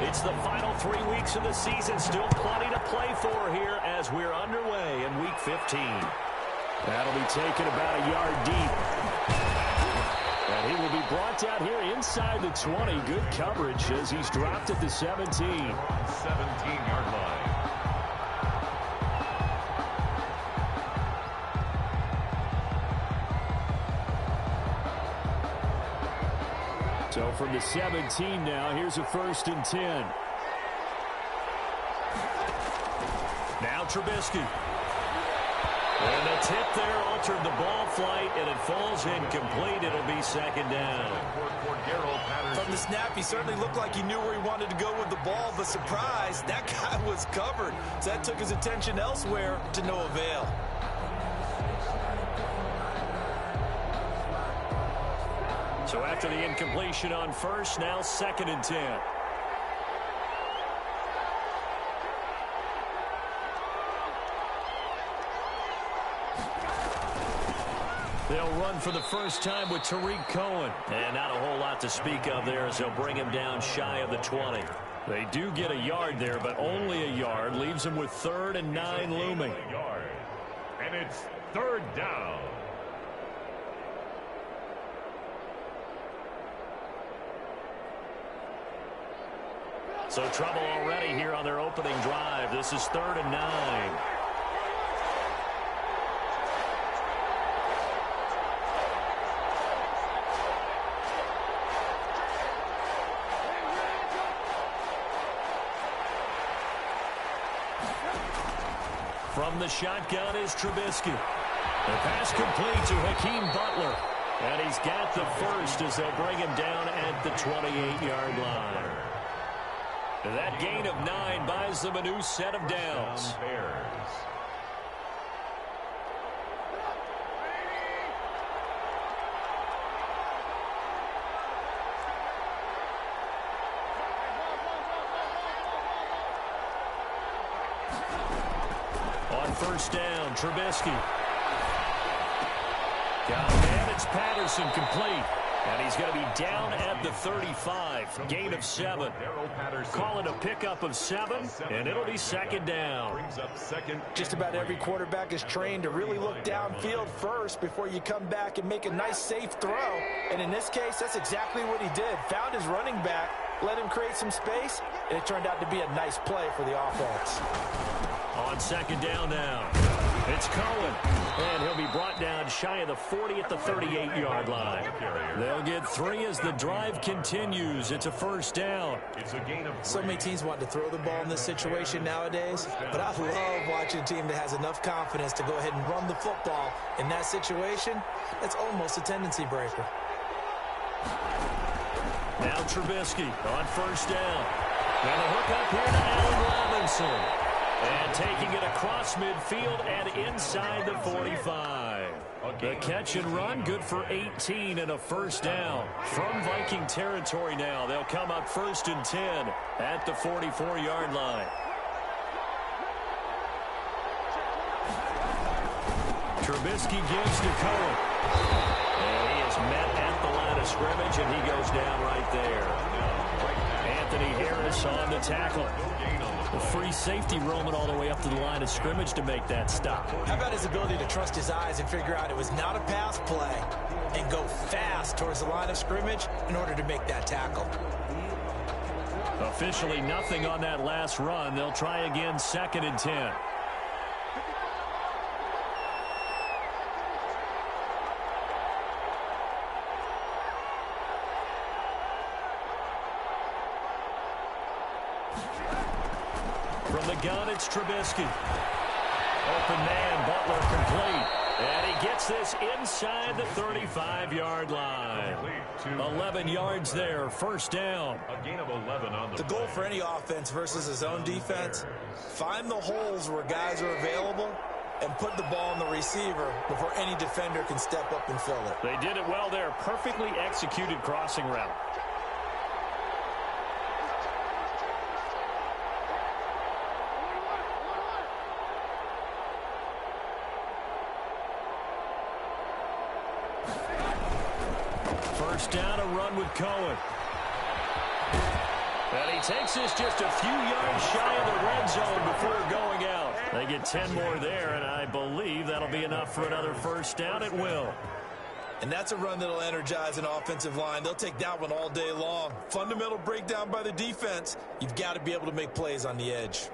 It's the final 3 weeks of the season. Still plenty to play for here as we're underway in Week 15. That'll be taken about a yard deep. And he will be brought down here inside the 20. Good coverage as he's dropped at the 17. 17-yard line. So from the 17 now, here's a 1st and 10. Now Trubisky. And the tip there altered the ball flight, and it falls incomplete. It'll be 2nd down. From the snap, he certainly looked like he knew where he wanted to go with the ball, but surprise, that guy was covered. So that took his attention elsewhere to no avail. So after the incompletion on 1st, now 2nd and 10. They'll run for the first time with Tariq Cohen. And not a whole lot to speak of there as they'll bring him down shy of the 20. They do get a yard there, but only a yard. Leaves him with 3rd and 9 looming. And it's 3rd down. So trouble already here on their opening drive. This is 3rd and 9. From the shotgun is Trubisky. The pass complete to Hakeem Butler. And he's got the first as they'll bring him down at the 28-yard line. That gain of 9 buys them a new set of downs. On 1st down, Trubisky. Got a man, it's Patterson complete. And he's going to be down at the 35. Gain of 7. Call it a pickup of 7, and it'll be 2nd down. Just about every quarterback is trained to really look downfield first before you come back and make a nice, safe throw. And in this case, that's exactly what he did. Found his running back, let him create some space, and it turned out to be a nice play for the offense. On 2nd down now, it's Cohen. And he'll be brought down shy of the 40 at the 38-yard line. They'll get 3 as the drive continues. It's a 1st down. So many teams want to throw the ball in this situation nowadays, but I love watching a team that has enough confidence to go ahead and run the football. In that situation, that's almost a tendency breaker. Now Trubisky on 1st down. And a hook up here to Allen Robinson. And taking it across midfield and inside the 45. The catch and run, good for 18 and a 1st down. From Viking territory now, they'll come up 1st and 10 at the 44-yard line. Trubisky gives to Cohen. And he is met at the line of scrimmage, and he goes down right there. Anthony Harris on the tackle. The free safety roaming all the way up to the line of scrimmage to make that stop. How about his ability to trust his eyes and figure out it was not a pass play and go fast towards the line of scrimmage in order to make that tackle? Officially nothing on that last run. They'll try again 2nd and 10. From the gun, it's Trubisky. Open man, Butler complete. And he gets this inside the 35-yard line. 11 yards there, 1st down. A gain of 11 on the goal for any offense versus his own defense, find the holes where guys are available and put the ball in the receiver before any defender can step up and fill it. They did it well there. Perfectly executed crossing route. First down, a run with Cohen. And he takes this just a few yards shy of the red zone before going out. They get 10 more there, and I believe that'll be enough for another first down. It will. And that's a run that'll energize an offensive line. They'll take that one all day long. Fundamental breakdown by the defense. You've got to be able to make plays on the edge.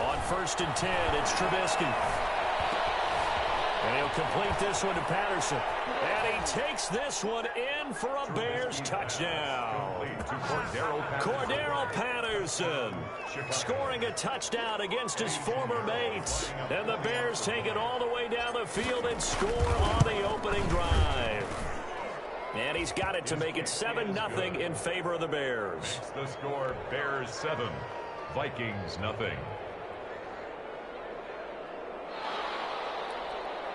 On 1st and 10, it's Trubisky. And he'll complete this one to Patterson. And he takes this one in for a Bears touchdown. Cordero Patterson scoring a touchdown against his former mates. And the Bears take it all the way down the field and score on the opening drive. And he's got it to make it 7-0 in favor of the Bears. The score, Bears 7, Vikings nothing.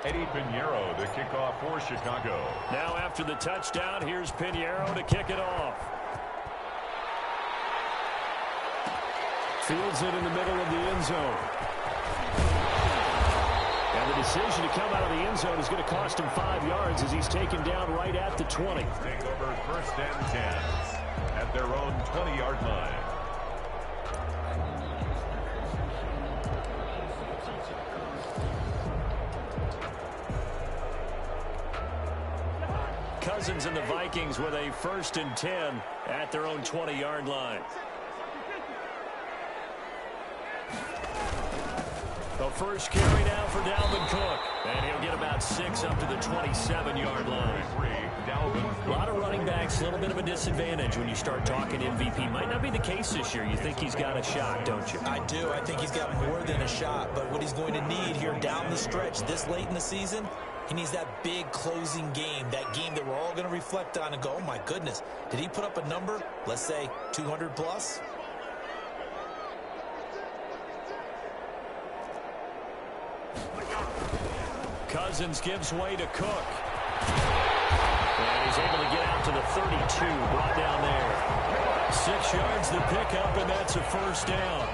Eddie Pinheiro, the kickoff for Chicago. Now after the touchdown, here's Pinheiro to kick it off. Fields it in the middle of the end zone. And the decision to come out of the end zone is going to cost him 5 yards as he's taken down right at the 20. Take over 1st and 10 at their own 20-yard line. Cousins and the Vikings with a 1st and 10 at their own 20-yard line. The first carry now for Dalvin Cook. And he'll get about 6 up to the 27-yard line. A lot of running backs, a little bit of a disadvantage when you start talking MVP. Might not be the case this year. You think he's got a shot, don't you? I do. I think he's got more than a shot. But what he's going to need here down the stretch this late in the season, he needs that big closing game, that game that we're all going to reflect on and go, oh, my goodness, did he put up a number, let's say 200 plus? Cousins gives way to Cook. And he's able to get out to the 32, brought down there. 6 yards the pickup, and that's a first down.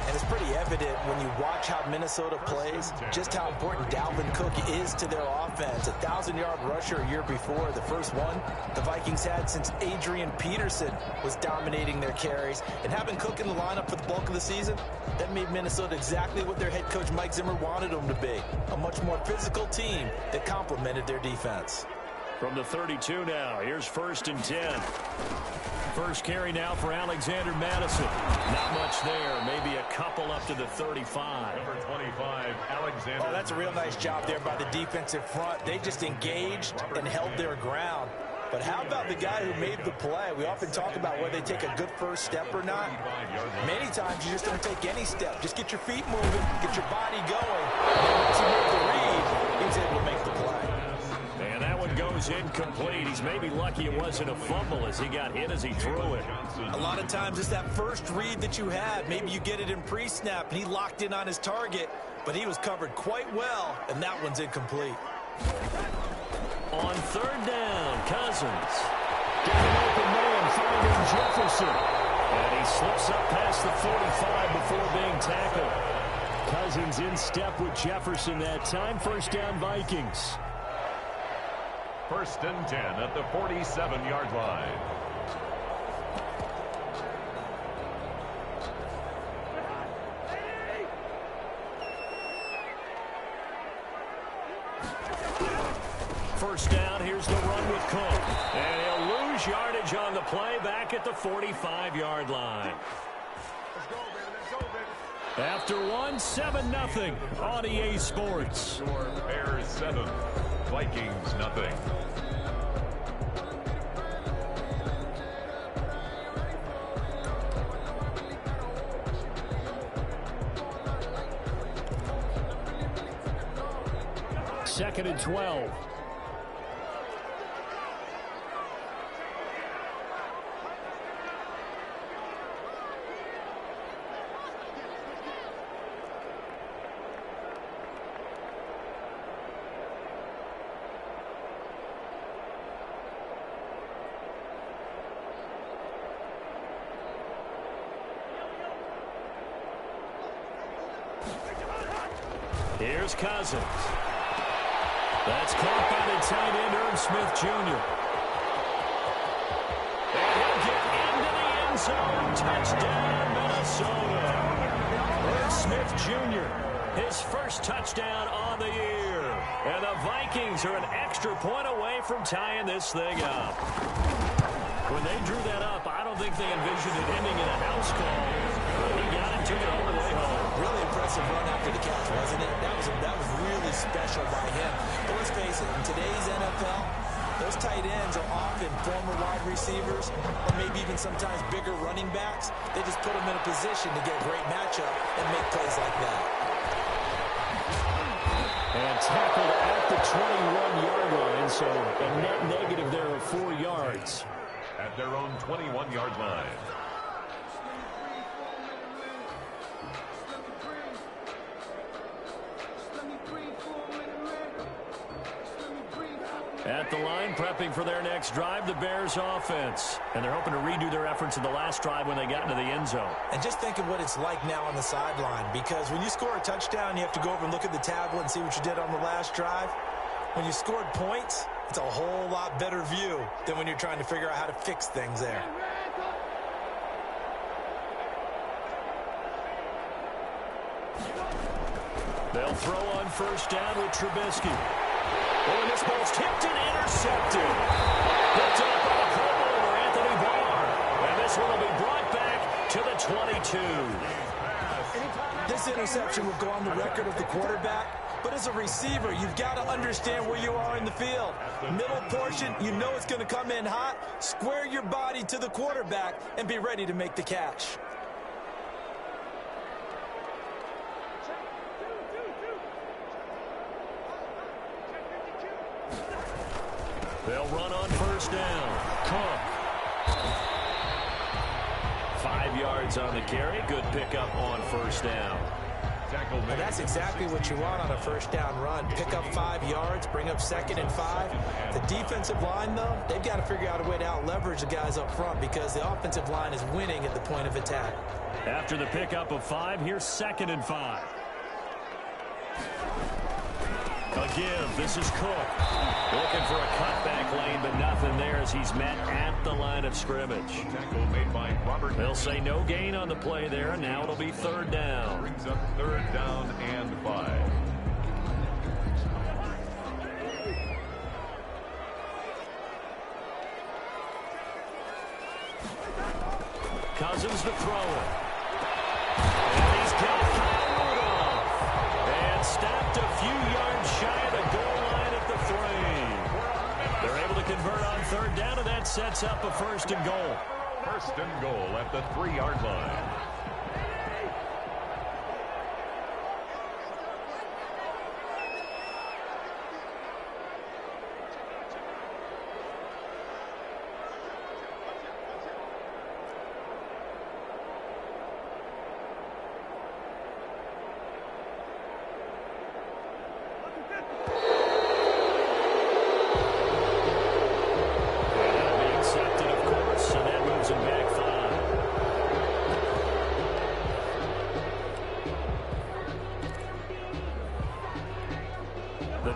And it's pretty evident when you watch how Minnesota plays, just how important Dalvin Cook is to their offense. 1,000-yard rusher a year before, the first one the Vikings had since Adrian Peterson was dominating their carries. And having Cook in the lineup for the bulk of the season, that made Minnesota exactly what their head coach Mike Zimmer wanted them to be. A much more physical team that complemented their defense. From the 32 now, here's 1st and 10. First carry now for Alexander Madison. Not much there. Maybe a couple up to the 35. Number 25, Alexander. Oh, that's a real nice job there by the defensive front. They just engaged and held their ground. But how about the guy who made the play? We often talk about whether they take a good first step or not. Many times you just don't take any step. Just get your feet moving, get your body going. And once he made the read, he was able to make the play. And that one goes incomplete. He's maybe lucky it wasn't a fumble as he got hit as he threw it. A lot of times it's that first read that you have. Maybe you get it in pre-snap and he locked in on his target, but he was covered quite well, and that one's incomplete. On 3rd down, Cousins. Getting open man, finding Jefferson. And he slips up past the 45 before being tackled. Cousins in step with Jefferson that time. First down, Vikings. 1st and 10 at the 47-yard line. First down, here's the run with Cook. And he'll lose yardage on the play back at the 45-yard line. Let's go, baby. Let's go, baby. After one, 7-0 on EA Sports. Score, Bears 7, Vikings nothing. Second and 12. Here's Cousins. That's caught by the tight end, Irv Smith Jr. And he'll get into the end zone. Touchdown, Minnesota. Irv Smith Jr., his first touchdown on the year. And the Vikings are an extra point away from tying this thing up. When they drew that up, I don't think they envisioned it ending in a house call. He got it, took it all the way home. Really impressive run after the catch, wasn't it? That was really special by him. But let's face it, in today's NFL, those tight ends are often former wide receivers or maybe even sometimes bigger running backs. They just put them in a position to get a great matchup and make plays like that. And tackled at the 21-yard line, so a net negative there of 4 yards. At their own 21-yard line. At the line, prepping for their next drive, the Bears offense. And they're hoping to redo their efforts in the last drive when they got into the end zone. And just think of what it's like now on the sideline, because when you score a touchdown, you have to go over and look at the tablet and see what you did on the last drive. When you scored points, it's a whole lot better view than when you're trying to figure out how to fix things there. They'll throw on first down with Trubisky. Oh, and this ball's tipped and intercepted. Picked up by the Pro Bowler, Anthony Barr. And this one will be brought back to the 22. This interception will go on the record of the quarterback, but as a receiver, you've got to understand where you are in the field. Middle portion, you know it's going to come in hot. Square your body to the quarterback and be ready to make the catch. They'll run on first down. Cook. 5 yards on the carry. Good pickup on first down. And that's exactly what you want on a first down run. Pick up 5 yards, bring up 2nd and 5. The defensive line, though, they've got to figure out a way to out-leverage the guys up front because the offensive line is winning at the point of attack. After the pickup of 5, here's 2nd and 5. A give. This is Cook. Looking for a cutback lane, but nothing there as he's met at the line of scrimmage. Tackle made by Robert. They'll say no gain on the play there, and now it'll be 3rd down. Brings up 3rd down and 5. Cousins to throw it. And he's got Kyle Rudolph. And stopped a few yards shy of the goal line at the 3. They're able to convert on 3rd down, and that sets up a 1st and goal. 1st and goal at the 3-yard line.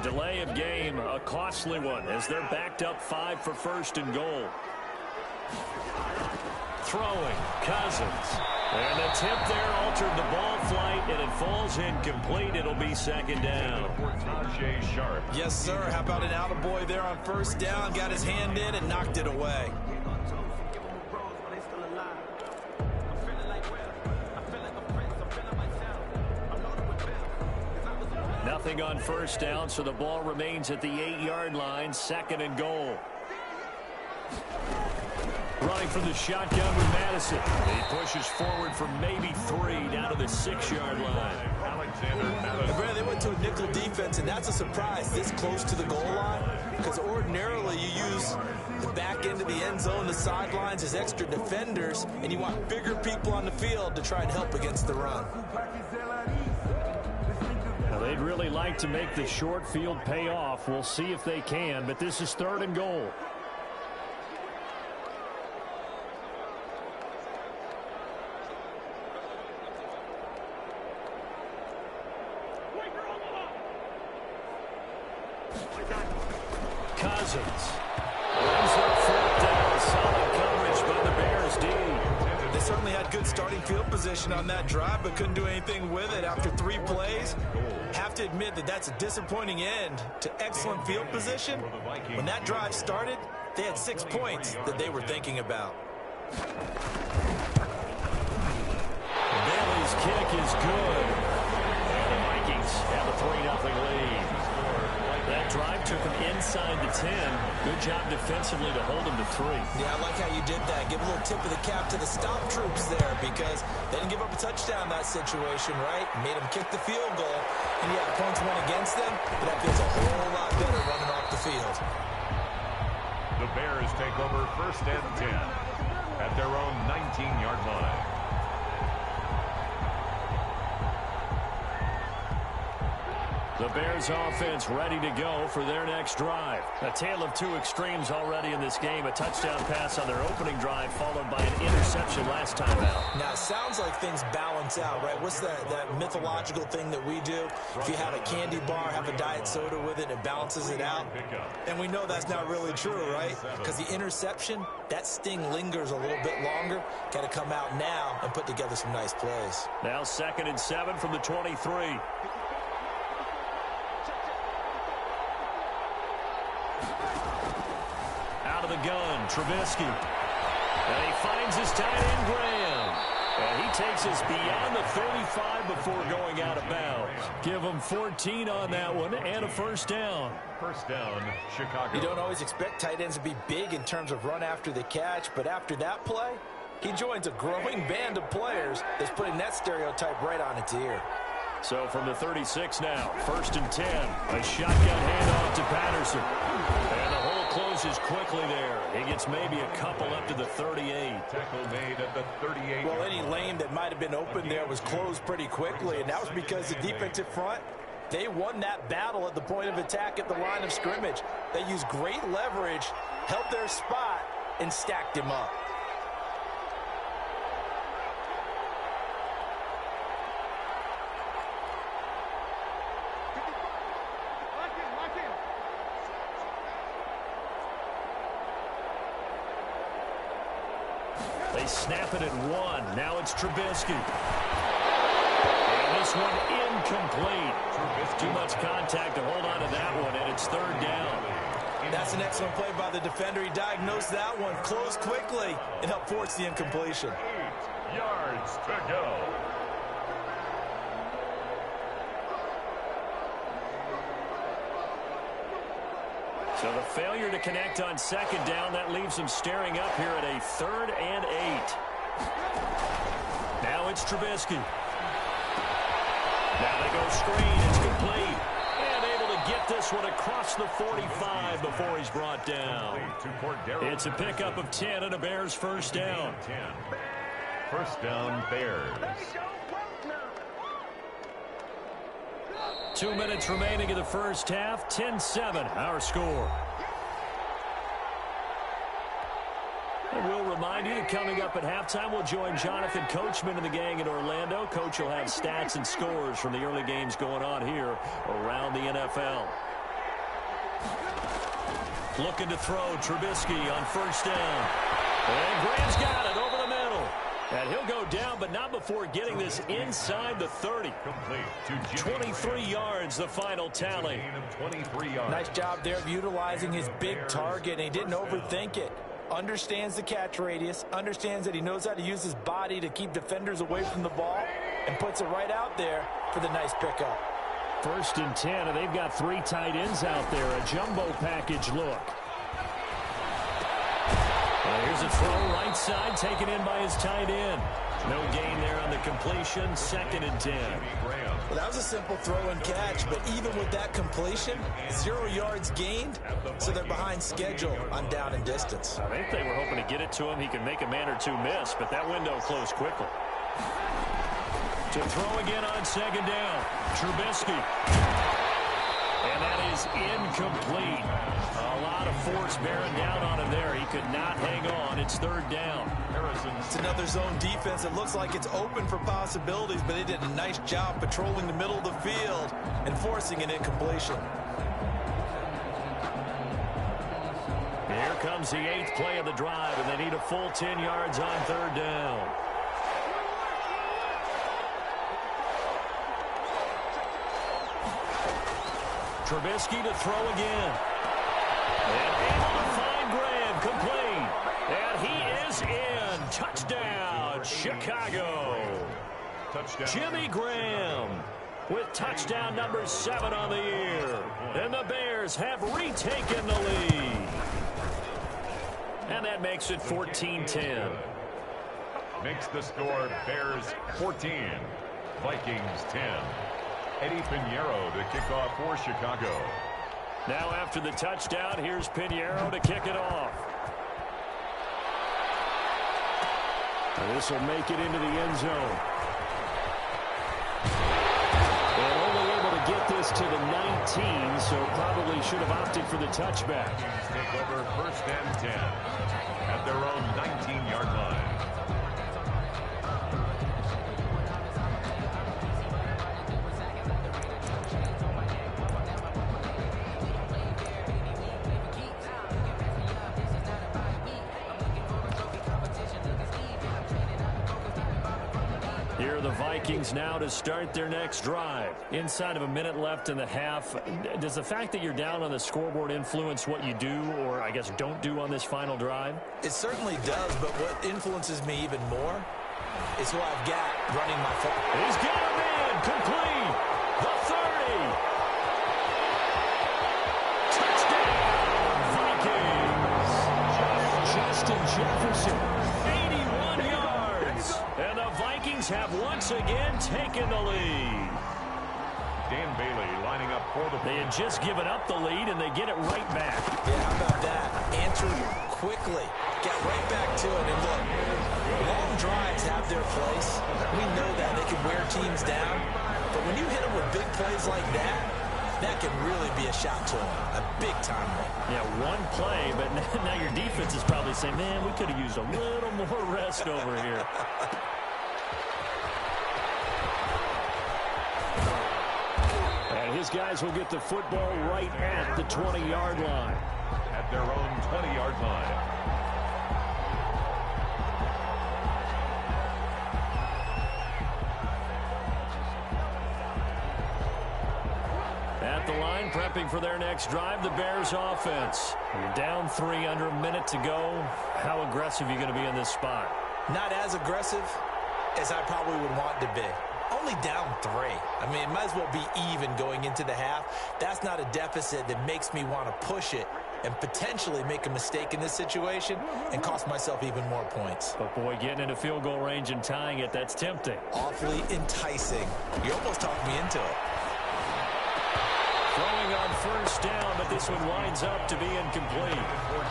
Delay of game, a costly one, as they're backed up 5 for 1st and goal. Throwing, Cousins. And the tip there altered the ball flight, and it falls incomplete. It'll be 2nd down. Sharp. Yes, sir. How about an attaboy there on 1st down? Got his hand in and knocked it away. Nothing on 1st down, so the ball remains at the 8-yard line, 2nd and goal. Running from the shotgun with Madison. He pushes forward for maybe 3 down to the 6-yard line. Alexander Madison. Brad, they went to a nickel defense, and that's a surprise this close to the goal line, because ordinarily you use the back end of the end zone, the sidelines as extra defenders, and you want bigger people on the field to try and help against the run. They'd really like to make the short field pay off. We'll see if they can, but this is 3rd and goal. Cousins. Brings up fourth down. Solid coverage by the Bears D. They certainly had good starting field position on that drive, but couldn't do anything with it after 3 plays. Have to admit that that's a disappointing end to excellent field position. When that drive started, they had 6 points that they were thinking about. Bailey's kick is good. And the Vikings have a 3-0 lead. That drive took them inside the 10. Good job defensively to hold them to 3. Yeah, I like how you did that. Give a little tip of the cap to the stop troops there because they didn't give up a touchdown in that situation, right? Made them kick the field goal. And yeah, points went against them, but that feels a whole lot better running off the field. The Bears take over 1st and 10 at their own 19-yard line. The Bears offense ready to go for their next drive. A tale of 2 extremes already in this game. A touchdown pass on their opening drive followed by an interception last time out. Now, it sounds like things balance out, right? What's that mythological thing that we do? If you have a candy bar, have a diet soda with it, it balances it out. And we know that's not really true, right? Because the interception, that sting lingers a little bit longer. Got to come out now and put together some nice plays. Now 2nd and 7 from the 23. Out of the gun, Trubisky. And he finds his tight end, Graham. And he takes us beyond the 35 before going out of bounds. Give him 14 on that one and a 1st down. 1st down, Chicago. You don't always expect tight ends to be big in terms of run after the catch, but after that play, he joins a growing band of players that's putting that stereotype right on its ear. So from the 36 now, 1st and 10. A shotgun handoff to Patterson. And the hole closes quickly there. He gets maybe a couple up to the 38. Tackle made at the 38. Well, any lane that might have been open there was closed pretty quickly, and that was because the defensive front, they won that battle at the point of attack at the line of scrimmage. They used great leverage, held their spot, and stacked him up. They snap it at 1. Now it's Trubisky. And this one incomplete. Too much contact to hold on to that one, and it's 3rd down. That's an excellent play by the defender. He diagnosed that one, closed quickly, and helped force the incompletion. 8 yards to go. So the failure to connect on 2nd down, that leaves them staring up here at a 3rd and 8. Now it's Trubisky. Now they go screen. It's complete. And able to get this one across the 45 before he's brought down. It's a pickup of 10 and a Bears 1st down. 1st down, Bears. 2 minutes remaining in the 1st half. 10-7, our score. And we'll remind you that coming up at halftime, we'll join Jonathan Coachman and the gang in Orlando. Coach will have stats and scores from the early games going on here around the NFL. Looking to throw, Trubisky on 1st down. And Graham's got it over the middle. And he'll go down, but not before getting this inside the 30. 23 yards, the final tally. 23 yards. Nice job there of utilizing his big target, and he didn't overthink it. Understands the catch radius, understands that he knows how to use his body to keep defenders away from the ball, and puts it right out there for the nice pickup. 1st and 10, and they've got 3 tight ends out there. A jumbo package look. Here's a throw right side, taken in by his tight end. No gain there on the completion. 2nd and 10. Well, that was a simple throw and catch, but even with that completion, 0 yards gained, so they're behind schedule on down and distance. I think they were hoping to get it to him. He could make a man or 2 miss, but that window closed quickly. To throw again on 2nd down. Trubisky. And that is incomplete. A lot of force bearing down on him there. He could not hang on. It's 3rd down. It's another zone defense. It looks like it's open for possibilities, but they did a nice job patrolling the middle of the field and forcing an incompletion. Here comes the 8th play of the drive, and they need a full 10 yards on 3rd down. Trubisky to throw again. And able to find Graham, complete. And he is in. Touchdown, Chicago. Touchdown. Jimmy Graham with touchdown number 7 on the year. And the Bears have retaken the lead. And that makes it 14-10. Makes the score Bears 14, Vikings 10. Eddie Pinheiro to kick off for Chicago. Now after the touchdown, here's Pinheiro to kick it off. And this will make it into the end zone. And only able to get this to the 19, so probably should have opted for the touchback. Vikings take over 1st and 10 at their own 19-yard line. Here are the Vikings now to start their next drive. Inside of a minute left in the half. Does the fact that you're down on the scoreboard influence what you do, or I guess don't do on this final drive? It certainly does, but what influences me even more is who I've got running my football. He's got him in, complete, the 30. Touchdown, Vikings. Justin Jefferson. 81 yards. And the Vikings have once again taken the lead. Dan Bailey lining up for the... They had just given up the lead, and they get it right back. Yeah, how about that? Answered quickly. Get right back to it. And look, long drives have their place. We know that. They can wear teams down. But when you hit them with big plays like that, that can really be a shot to them. A big-time one. Yeah, one play, but now your defense is probably saying, man, we could have used a little more rest over here. And his guys will get the football right at the 20-yard line. At their own 20-yard line. At the line, prepping for their next drive, the Bears offense. You're down 3, under a minute to go. How aggressive are you going to be in this spot? Not as aggressive as I probably would want to be. Only down 3. I mean, it might as well be even going into the half. That's not a deficit that makes me want to push it and potentially make a mistake in this situation and cost myself even more points. But, boy, getting into field goal range and tying it, that's tempting. Awfully enticing. You almost talked me into it. Throwing on 1st down, but this one winds up to be incomplete.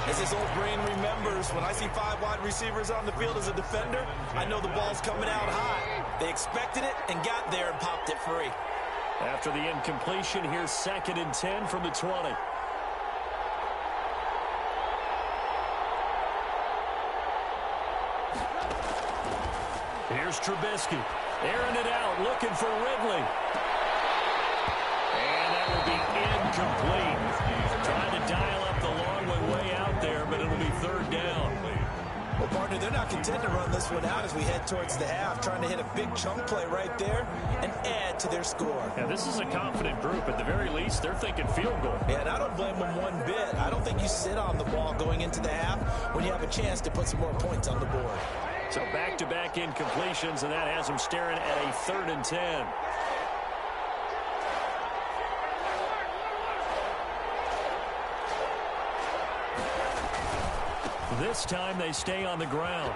As his old brain remembers, when I see 5 wide receivers on the field as a defender, I know the ball's coming out high. They expected it and got there and popped it free. After the incompletion, here's 2nd and 10 from the 20. Here's Trubisky, airing it out, looking for Ridley. And that will be incomplete. Trying to dial up the long way out there, but it'll be 3rd down. Well, partner, they're not content to run this one out as we head towards the half, trying to hit a big chunk play right there and add to their score. Yeah, this is a confident group. At the very least, they're thinking field goal. Yeah, and I don't blame them one bit. I don't think you sit on the ball going into the half when you have a chance to put some more points on the board. So back-to-back incompletions, and that has them staring at a 3rd and 10. This time they stay on the ground.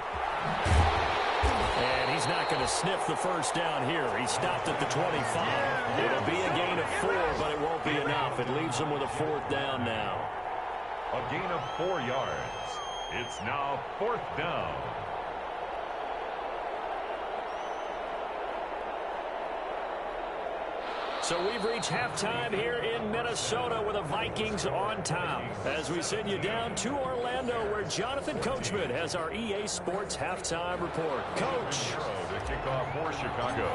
And he's not going to sniff the 1st down here. He stopped at the 25. It'll be a gain of 4, but it won't be enough. It leaves him with a 4th down now. A gain of 4 yards. It's now 4th down. So we've reached halftime here in Minnesota with the Vikings on top. As we send you down to Orlando, where Jonathan Coachman has our EA Sports halftime report. Coach. The kickoff for Chicago.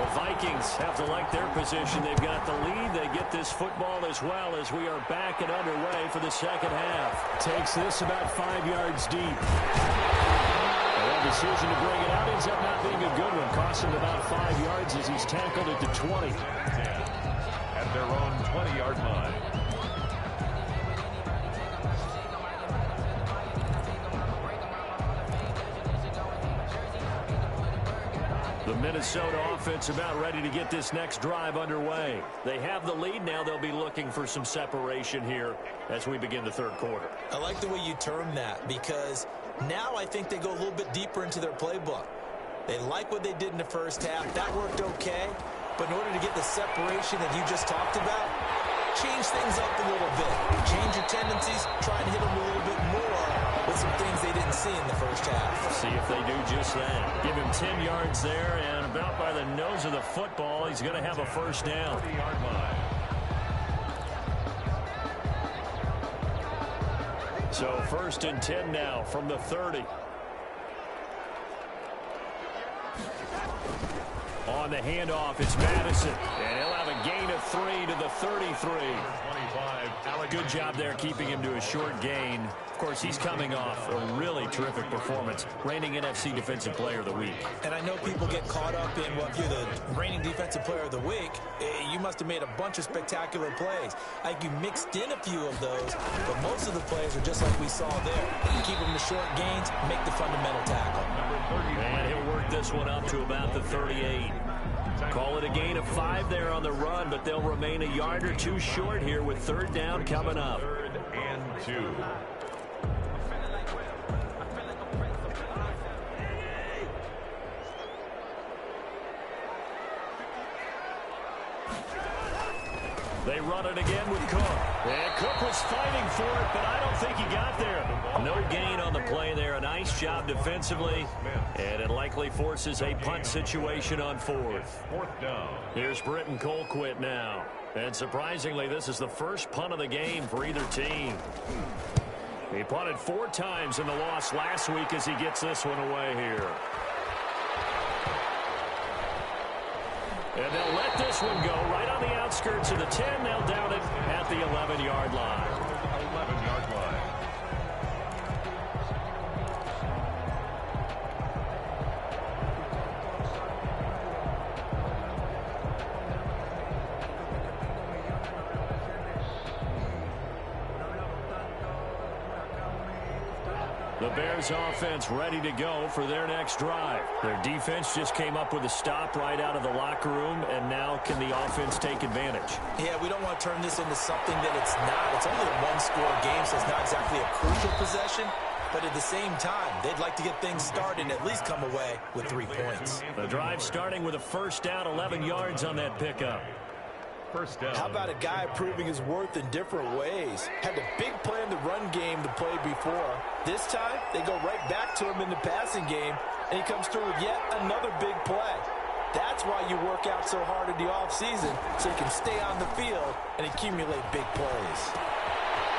The Vikings have to like their position. They've got the lead. They get this football as well as we are back and underway for the second half. Takes this about 5 yards deep. That decision to bring it out ends up not being a good one. Cost him about 5 yards as he's tackled at the 20. At their own 20-yard line. The Minnesota offense about ready to get this next drive underway. They have the lead. Now they'll be looking for some separation here as we begin the third quarter. I like the way you term that because now I think they go a little bit deeper into their playbook. They like what they did in the first half. That worked okay. But in order to get the separation that you just talked about, change things up a little bit. Change your tendencies. Try and hit them a little bit more with some things they didn't see in the first half. See if they do just that. Give him 10 yards there, and about by the nose of the football, he's going to have a first down. 30-yard line. So first and 10 now from the 30. On the handoff, it's Madison. And he'll have a gain of 3 to the 33. 25. Good job there keeping him to a short gain. Of course, he's coming off a really terrific performance. Reigning NFC Defensive Player of the Week. And I know people get caught up in, well, if you're the reigning Defensive Player of the Week, you must have made a bunch of spectacular plays. I think you mixed in a few of those, but most of the plays are just like we saw there. You keep them to short gains, make the fundamental tackle. And he'll work this one up to about the 38. Call it a gain of 5 there on the run, but they'll remain a yard or two short here with third down coming up. 3rd and 2. They run it again with Cook. And Cook was fighting for it, but I don't think he got there. No gain on the play there. A nice job defensively. And it likely forces a punt situation on 4th. 4th down. Here's Britton Colquitt now. And surprisingly, this is the first punt of the game for either team. He punted 4 times in the loss last week as he gets this one away here. And they'll let this one go right on the outskirts of the 10. They'll down it at the 11-yard line. 11-yard line. The Bears offense ready to go for their next drive. Their defense just came up with a stop right out of the locker room, and now can the offense take advantage? Yeah, we don't want to turn this into something that it's not. It's only a one-score game, so it's not exactly a crucial possession. But at the same time, they'd like to get things started and at least come away with 3 points. The drive starting with a first down, 11 yards on that pickup. First down. How about a guy proving his worth in different ways? Had a big play in the run game to play before. This time, they go right back to him in the passing game, and he comes through with yet another big play. That's why you work out so hard in the offseason, so you can stay on the field and accumulate big plays.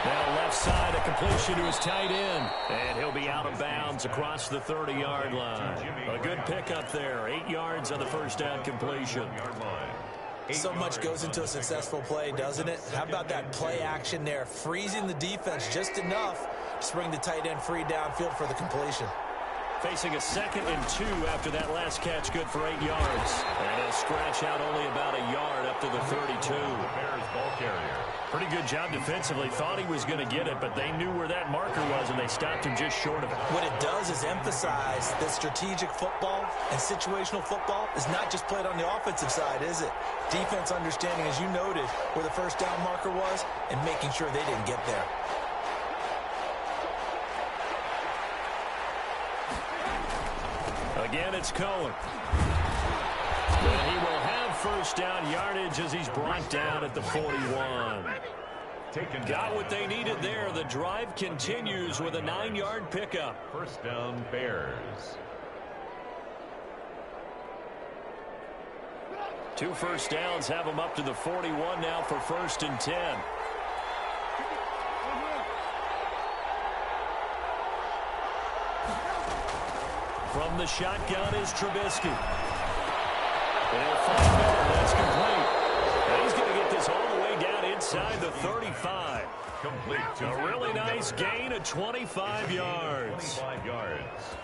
Now left side, a completion to his tight end. And he'll be out of bounds across the 30-yard line. A good pickup there. 8 yards on the first down completion. So much goes into a successful play, doesn't it? How about that play action there, freezing the defense just enough to bring the tight end free downfield for the completion. Facing a 2nd and 2 after that last catch, good for 8 yards. And he'll scratch out only about a yard up to the 32. Bears ball carrier. Pretty good job defensively. Thought he was going to get it, but they knew where that marker was, and they stopped him just short of it. What it does is emphasize that strategic football and situational football is not just played on the offensive side, is it? Defense understanding, as you noted, where the first down marker was and making sure they didn't get there. Again, it's Cohen. And he will have first down yardage as he's brought down at the 41. Got what they needed there. The drive continues with a 9-yard pickup. First down, Bears. 2 first downs have them up to the 41 now for 1st and 10. From the shotgun is Trubisky. And he'll find Miller. That's complete. And he's going to get this all the way down inside the 35. Complete. A really nice gain of 25 yards. 25 yards.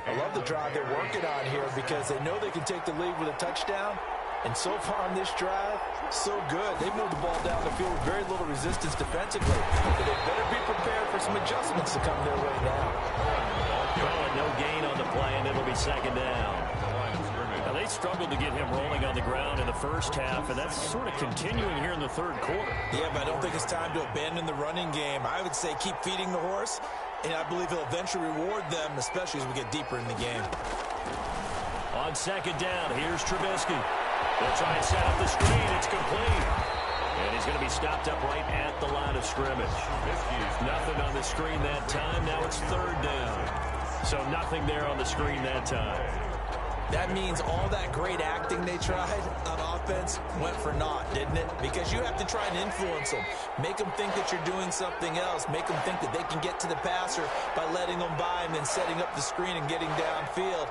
I love the drive they're working on here because they know they can take the lead with a touchdown. And so far on this drive, so good. They moved the ball down the field with very little resistance defensively. But they better be prepared for some adjustments to come their way now. Well, no gain on the play, and it'll be second down. Now, they struggled to get him rolling on the ground in the first half, and that's sort of continuing here in the third quarter. Yeah, but I don't think it's time to abandon the running game. I would say keep feeding the horse, and I believe he'll eventually reward them, especially as we get deeper in the game. On second down, here's Trubisky. They'll try and set up the screen. It's complete. And he's going to be stopped up right at the line of scrimmage. Nothing on the screen that time. Now it's third down. So nothing there on the screen that time. That means all that great acting they tried on offense went for naught, didn't it? Because you have to try and influence them. Make them think that you're doing something else. Make them think that they can get to the passer by letting them by and then setting up the screen and getting downfield.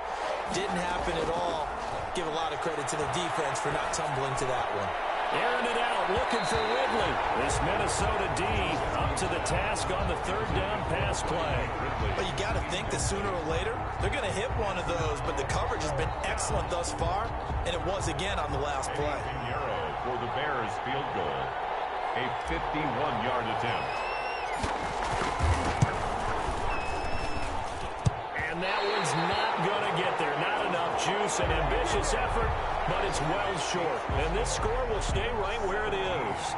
Didn't happen at all. Give a lot of credit to the defense for not tumbling to that one. Airing it out, looking for Ridley. This Minnesota D up to the task on the third down pass play. But you got to think that sooner or later, they're going to hit one of those, but the coverage has been excellent thus far, and it was again on the last play. Euro for the Bears field goal. A 51-yard attempt. And that one's not going to get there. Not enough juice, an ambitious effort, but it's well short. And this score will stay right where it is.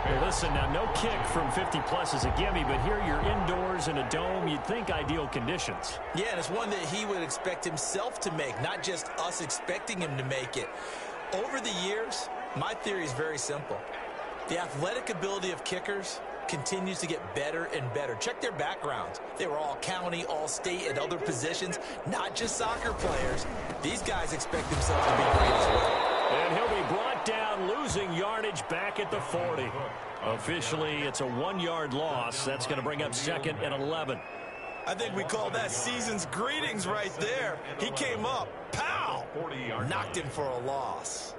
Well, listen, now no kick from 50-plus is a gimme, but here you're indoors in a dome. You'd think ideal conditions. Yeah, and it's one that he would expect himself to make, not just us expecting him to make it. Over the years, my theory is very simple. The athletic ability of kickers continues to get better and better. Check their backgrounds. They were all county, all state, at other positions, not just soccer players. These guys expect themselves to be great as well. And he'll be brought down, losing yardage back at the 40. Officially, it's a 1-yard loss. That's going to bring up second and 11. I think we call that season's greetings right there. He came up, pow, knocked him for a loss.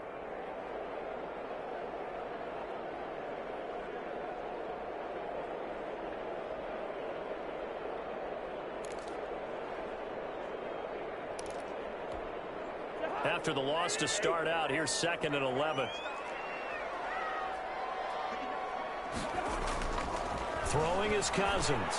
After the loss to start out, here's second and 11. Throwing is Cousins.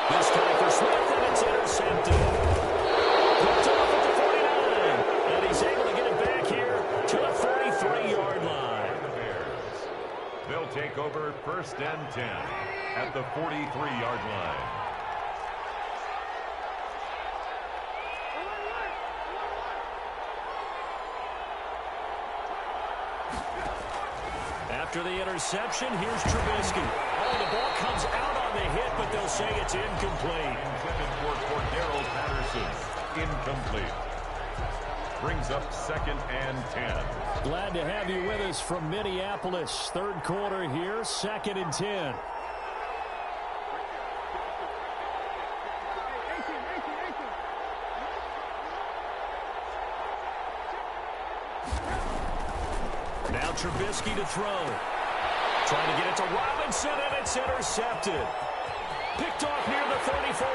This time for Smith, and it's intercepted. Picked off at the 49, and he's able to get it back here to the 43-yard line. They'll take over first and 10 at the 43-yard line. After the interception, here's Trubisky. Oh, the ball comes out on the hit, but they'll say it's incomplete. Intended for Cordero Patterson. Incomplete. Brings up second and 10. Glad to have you with us from Minneapolis. Third quarter here, second and 10. Now Trubisky to throw. Trying to get it to Robinson, and it's intercepted. Picked off near the 34.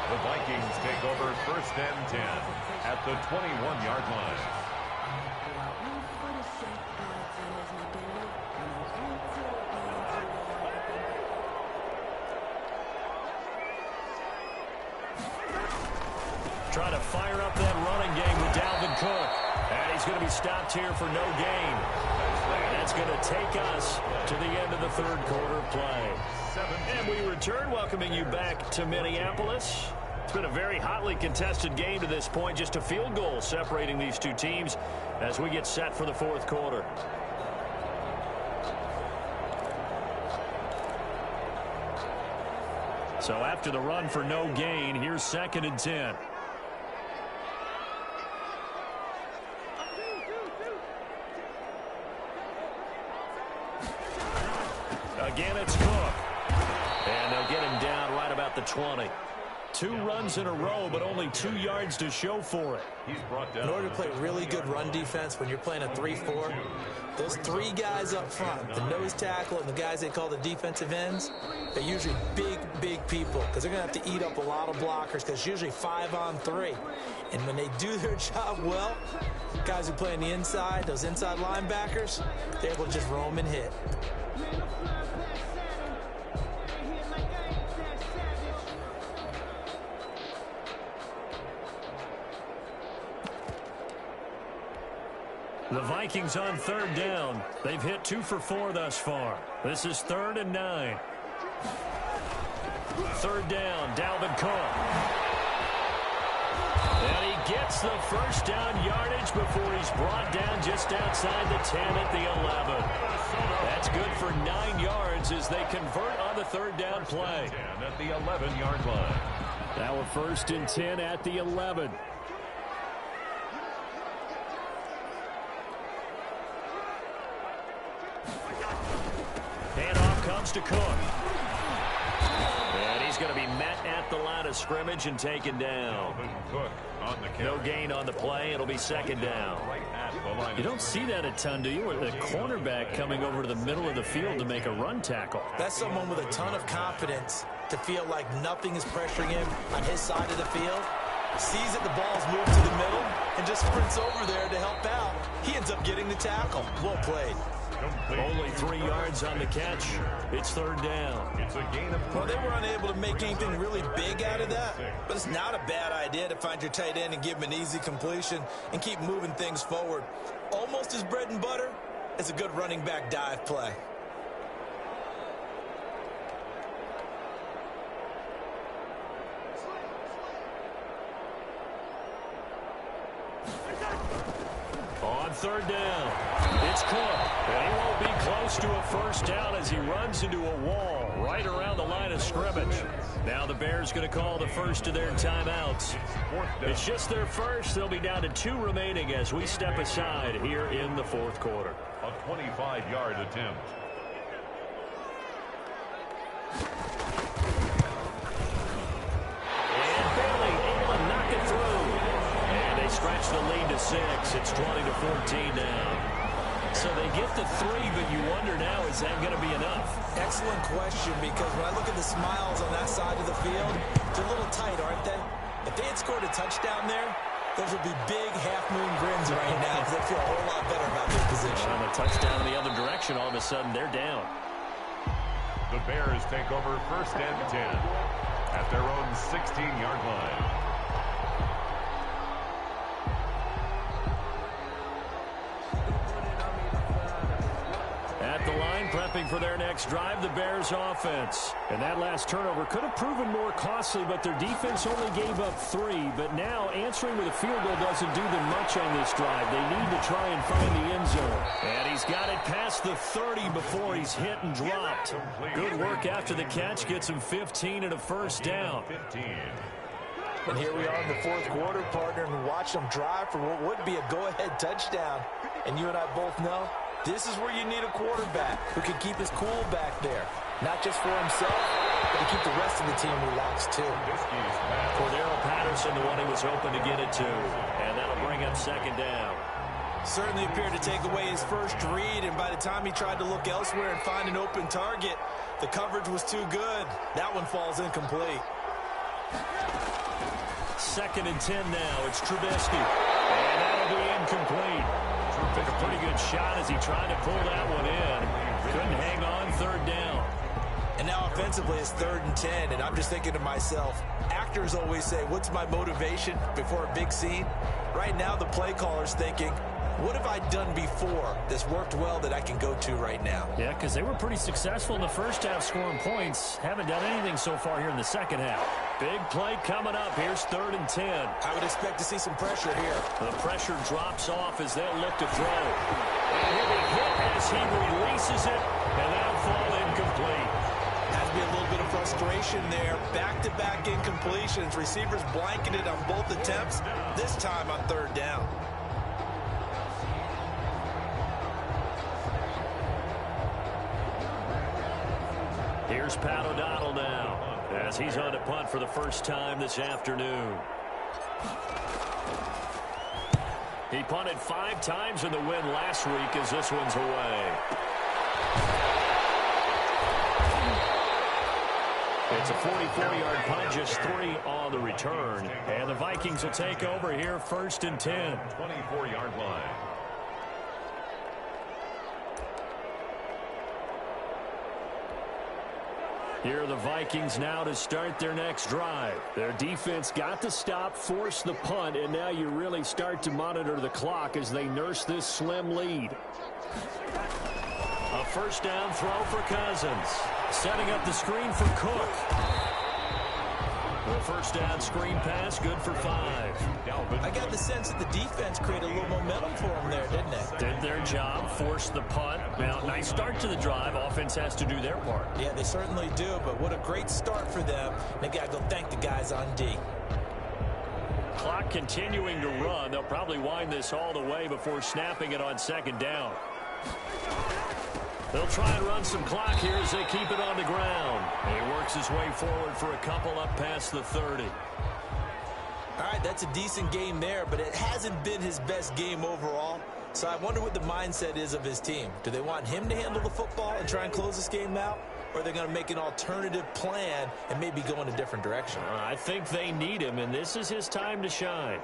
The Vikings take over first and 10 at the 21-yard line. Trying to fire up that running game with Dalvin Cook. And he's going to be stopped here for no gain. And that's going to take us to the end of the third quarter play. And we return, welcoming you back to Minneapolis. It's been a very hotly contested game to this point. Just a field goal separating these two teams as we get set for the fourth quarter. So after the run for no gain, here's second and 10. Again, it's Cook. And about the 20. 2 runs in a row, but only 2 yards to show for it. In order to play really good run defense when you're playing a 3-4, those 3 guys up front, the nose tackle and the guys they call the defensive ends, they're usually big people because they're going to have to eat up a lot of blockers because it's usually 5-on-3. And when they do their job well, guys who play on the inside, those inside linebackers, they're able to just roam and hit. The Vikings on 3rd down. They've hit 2 for 4 thus far. This is 3rd and 9. 3rd down, Dalvin Cook. And he gets the first down yardage before he's brought down just outside the 10 at the 11. That's good for 9 yards as they convert on the 3rd down play. At the 11-yard line. Now a 1st and 10 at the 11. Handoff comes to Cook. And he's going to be met at the line of scrimmage and taken down. Cook on the No gain on the play. It'll be 2nd down. You don't see that a ton, do you? With a cornerback coming over to the middle of the field to make a run tackle. That's someone with a ton of confidence to feel like nothing is pressuring him on his side of the field. Sees that the ball's moved to the middle and just sprints over there to help out. He ends up getting the tackle. Well played. Only 3 yards on the catch. It's 3rd down. It's a gain of 3. Well, they were unable to make anything really big out of that, but it's not a bad idea to find your tight end and give him an easy completion and keep moving things forward. Almost as bread and butter as a good running back dive play. On 3rd down, it's Cook. And he won't be close to a first down as he runs into a wall right around the line of scrimmage. Now the Bears going to call the first of their timeouts. It's just their first. They'll be down to 2 remaining as we step aside here in the 4th quarter. A 25-yard attempt. And Bailey able to knock it through. And they stretch the lead to 6. It's 20-14 now. So they get the 3, but you wonder now, is that going to be enough? Excellent question, because when I look at the smiles on that side of the field, they're a little tight, aren't they? If they had scored a touchdown there, those would be big half-moon grins right now because they feel a whole lot better about their position. On a touchdown in the other direction, all of a sudden they're down. The Bears take over 1st and 10 at their own 16-yard line. At the line, prepping for their next drive, the Bears offense. And that last turnover could have proven more costly, but their defense only gave up 3. But now answering with a field goal doesn't do them much on this drive. They need to try and find the end zone. And he's got it past the 30 before he's hit and dropped. Good work after the catch. Gets him 15 and a first down. 15. And here we are in the 4th quarter, partner, and watch them drive for what would be a go-ahead touchdown. And you and I both know this is where you need a quarterback who can keep his cool back there. Not just for himself, but to keep the rest of the team relaxed, too. Cordero Patterson, the one he was hoping to get it to. And that'll bring up 2nd down. Certainly appeared to take away his first read, and by the time he tried to look elsewhere and find an open target, the coverage was too good. That one falls incomplete. 2nd and 10 now. It's Trubisky. And that'll be incomplete. Took a pretty good shot as he tried to pull that one in. Couldn't hang on. 3rd down. And now offensively it's 3rd and 10, and I'm just thinking to myself, actors always say, what's my motivation before a big scene? Right now the play caller's thinking, what have I done before that's worked well that I can go to right now? Yeah, because they were pretty successful in the first half scoring points. Haven't done anything so far here in the second half. Big play coming up. Here's 3rd and 10. I would expect to see some pressure here. The pressure drops off as they'll look to throw. And he'll be hit as he releases it, and that'll fall incomplete. Has to be a little bit of frustration there. Back-to-back incompletions. Receivers blanketed on both attempts, this time on 3rd down. Here's Pat O'Donnell now. as he's on to punt for the first time this afternoon. He punted 5 times in the win last week as this one's away. It's a 44-yard punt, just 3 on the return. And the Vikings will take over here, 1st and 10. 24-yard line. Here are the Vikings now to start their next drive. Their defense got the stop, forced the punt, and now you really start to monitor the clock as they nurse this slim lead. A first down throw for Cousins. Setting up the screen for Cook. The first down screen pass, good for 5. I got the sense that the defense created a little momentum for them there, didn't it? Did their job, forced the punt. Now, nice start to the drive. Offense has to do their part. Yeah, they certainly do, but what a great start for them. They got to go thank the guys on D. Clock continuing to run. They'll probably wind this all the way before snapping it on 2nd down. They'll try and run some clock here as they keep it on the ground. He works his way forward for a couple up past the 30. All right, that's a decent game there, but it hasn't been his best game overall. So I wonder what the mindset is of his team. Do they want him to handle the football and try and close this game out? Or are they going to make an alternative plan and maybe go in a different direction? I think they need him, and this is his time to shine.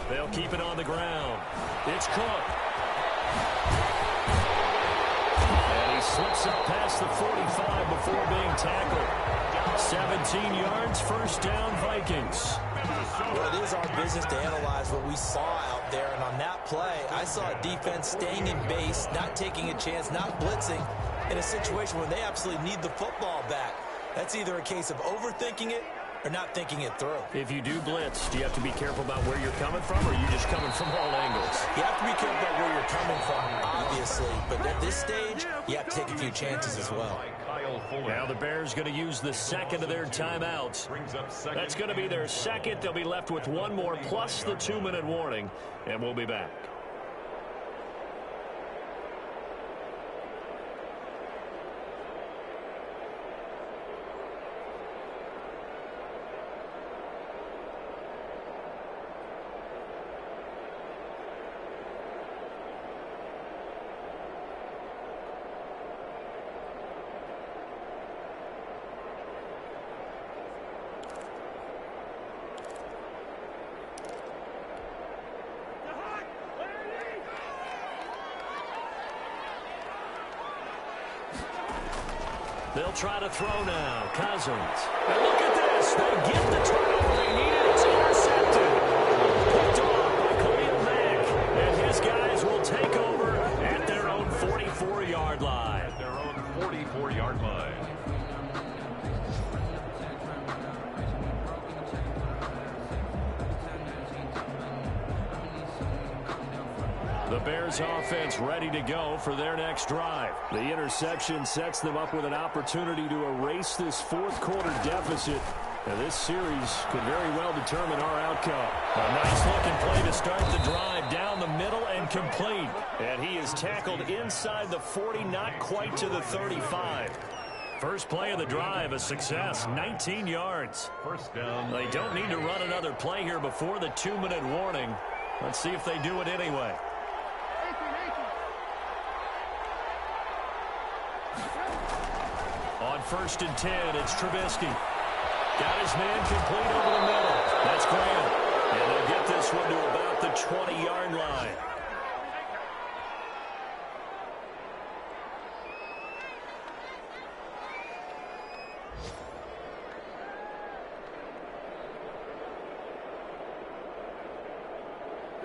They'll keep it on the ground. It's Cook. And he slips up past the 45 before being tackled. 17 yards, first down, Vikings. Well, it is our business to analyze what we saw out there. And on that play, I saw a defense staying in base, not taking a chance, not blitzing, in a situation where they absolutely need the football back. That's either a case of overthinking it or not thinking it through. If you do blitz, do you have to be careful about where you're coming from, or are you just coming from all angles? You have to be careful about where you're coming from, obviously. But at this stage, you have to take a few chances as well. Now the Bears going to use the second of their timeouts. That's going to be their second. They'll be left with one more plus the 2-minute warning, and we'll be back. They'll try to throw now. Cousins. And look at this. They get the turnover they needed. It's intercepted. Picked off by Khalil Mack. And his guys will take over at their own 44-yard line. At their own 44-yard line. The Bears offense ready to go for their next drive. The interception sets them up with an opportunity to erase this fourth-quarter deficit. And this series could very well determine our outcome. A nice-looking play to start the drive down the middle and complete. And he is tackled inside the 40, not quite to the 35. First play of the drive, a success, 19 yards. First down. They don't need to run another play here before the 2-minute warning. Let's see if they do it anyway. On 1st and 10, it's Trubisky. Got his man complete over the middle. That's Graham. And they'll get this one to about the 20-yard line.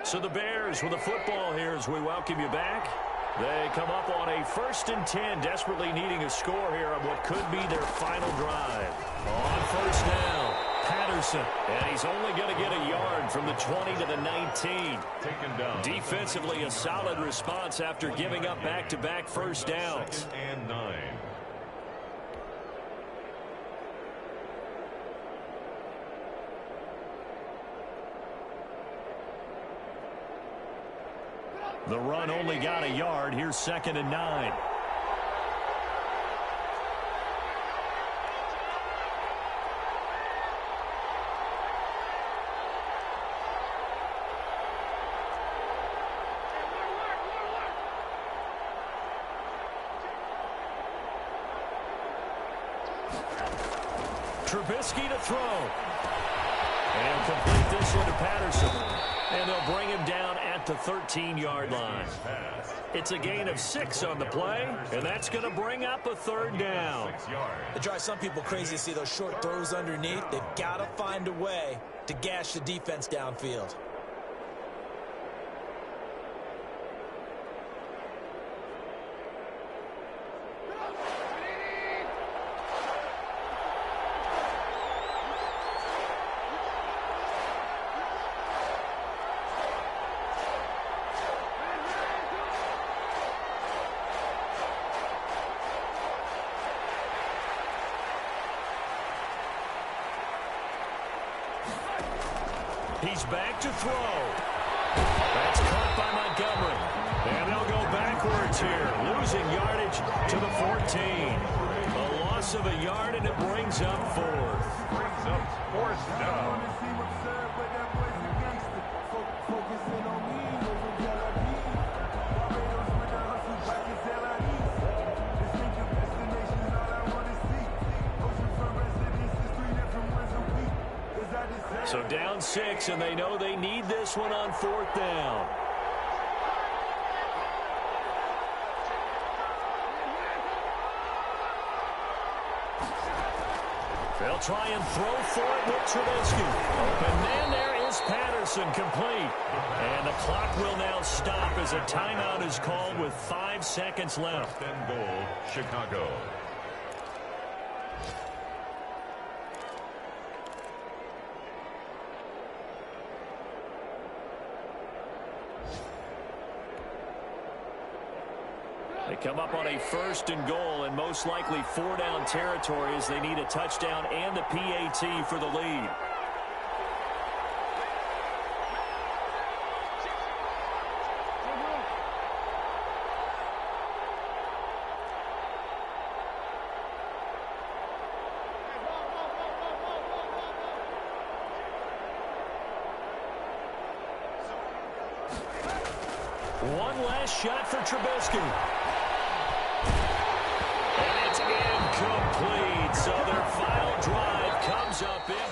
So the Bears with the football here as we welcome you back. They come up on a 1st and 10, desperately needing a score here on what could be their final drive. On 1st down, Patterson. And he's only going to get a yard from the 20 to the 19. Taken down. Defensively, a solid response after giving up back-to-back first downs. 2nd and 9. The run only got a yard. Here's 2nd and 9. Trubisky to throw. And complete this one to Patterson. And they'll bring him down at the 13-yard line. It's a gain of 6 on the play, and that's going to bring up a 3rd down. It drives some people crazy to see those short throws underneath. They've got to find a way to gash the defense downfield. He's back to throw. That's caught by Montgomery. And they'll go backwards here, losing yardage to the 14. A loss of a yard, and it brings up 4th. Brings up 4th down. So down 6, and they know they need this one on 4th down. They'll try and throw for it with Trubisky. Open man, there is Patterson, complete. And the clock will now stop as a timeout is called with 5 seconds left. 1st and goal, Chicago. They come up on a 1st and goal, and most likely 4-down territory as they need a touchdown and a PAT for the lead. One last shot for Trubisky. And it's incomplete. So their final drive comes up in